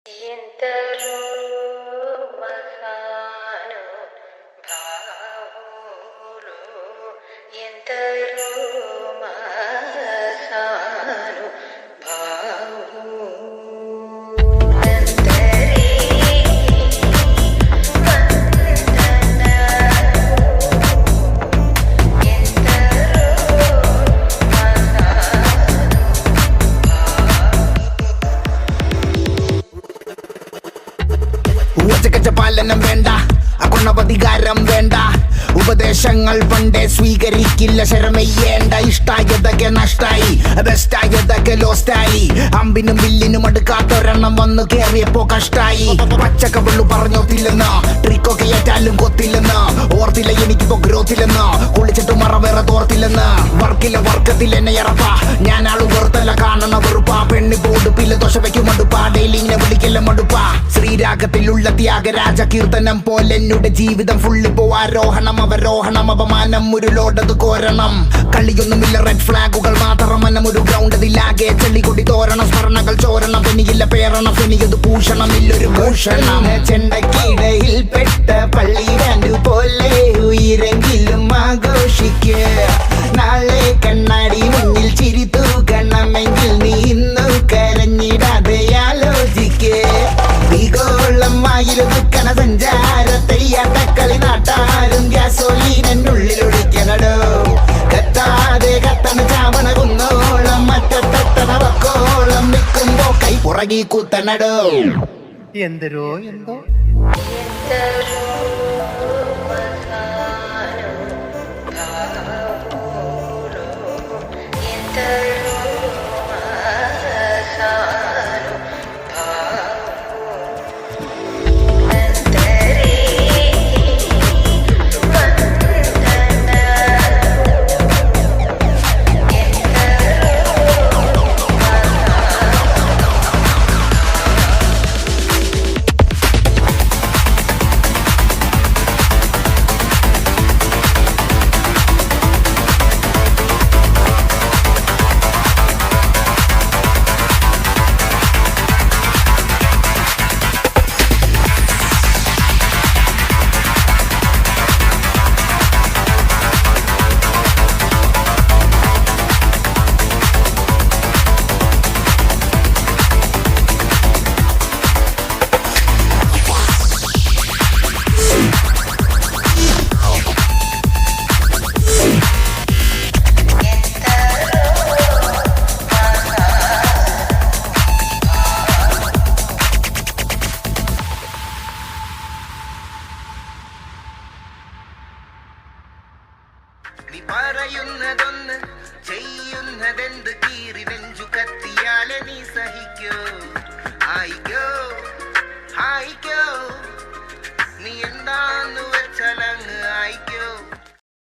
ఎందరో మహాను భావులు ఎందరో మహాను പാലനം വേണ്ട അകുണവധികാരം വേണ്ട ഉപദേശങ്ങൾ പണ്ടേ സ്വീകരിക്കില്ല ശരമെയ്യേണ്ട ഇഷ്ടായതൊക്കെ നഷ്ടായി ബെസ്റ്റായതൊക്കെ ലോസ്റ്റായി അമ്പിനും വില്ലിനും അടുക്കാത്തൊരെണ്ണം വന്നു കേറിയപ്പോ കഷ്ടായി പച്ചക്കവള്ളു പറഞ്ഞോത്തില്ലെന്ന് ട്രിക്കൊക്കെ ഏറ്റാലും കൊത്തില്ലെന്ന് ഓർത്തില്ല എനിക്കിപ്പോ ഗ്രോത്തില്ലെന്ന് കുളിച്ചിട്ട് മറ വേറെ തോർത്തില്ലെന്ന് വർക്കിലെ വർക്കത്തിൽ എന്നെ ഇറപ്പാ ഞാൻ ആള് വെറുത്തല്ല കാണണ വെറുപ്പാ പെണ്ണി പോടുപ്പില്ല ദോശ വയ്ക്കും മടുപ്പാ ഡെയിലി ഇങ്ങനെ വിളിക്കല്ല മടുപ്പാ ശ്രീരാഗത്തിലുള്ള ത്യാഗരാജ കീർത്തനം പോലെ എന്നുടെ ജീവിതം ഫുള്ള് പോ ആരോഹണം അവരോഹണം അപമാനം ഒരു ലോഡത് കോരണം കളിയൊന്നുമില്ല റെഡ് ഫ്ലാഗുകൾ മാത്രം മനം ഒരു ഗ്രൗണ്ട് അതിലാകെ ചെള്ളിക്കൊടി തോരണം സ്മരണകൾ ചോരണം പെനിയില്ല പേരണം പെനിയത് ഭൂഷണം ഇല്ലൊരു ഭൂഷണം ചെണ്ടക്കിടയിൽ പെട്ട പള്ളി ബാൻഡ് പോലെ ഉയരെങ്കിലും ആഘോഷിക്ക് നാളെ കണ്ണാടി മുന്നിൽ ചിരി തൂക്കണമെങ്കിൽ നീ ഇന്നു കരഞ്ഞിടാതെ ആലോചിക്ക് ോളമായിരുന്ന സഞ്ചാരത്തെയ്യാട്ടക്കളി നാട്ടാരും ഗ്യാസോലീനുള്ളിലൊഴിക്കണടോ കത്താതെ കത്തണ ചാവണ കുന്നോളം മറ്റത്തണ വക്കോളം നിൽക്കുമ്പോ കൈ പുറകി കുത്തണടോ എന്തരോ എന്തോ നീ പറയുന്നതൊന്ന് ചെയ്യുന്നതെന്ത് കീറി നെഞ്ചു കത്തിയാലെ നീ സഹിക്കോ ആയിക്കോ ആയിക്കോ നീ എന്താ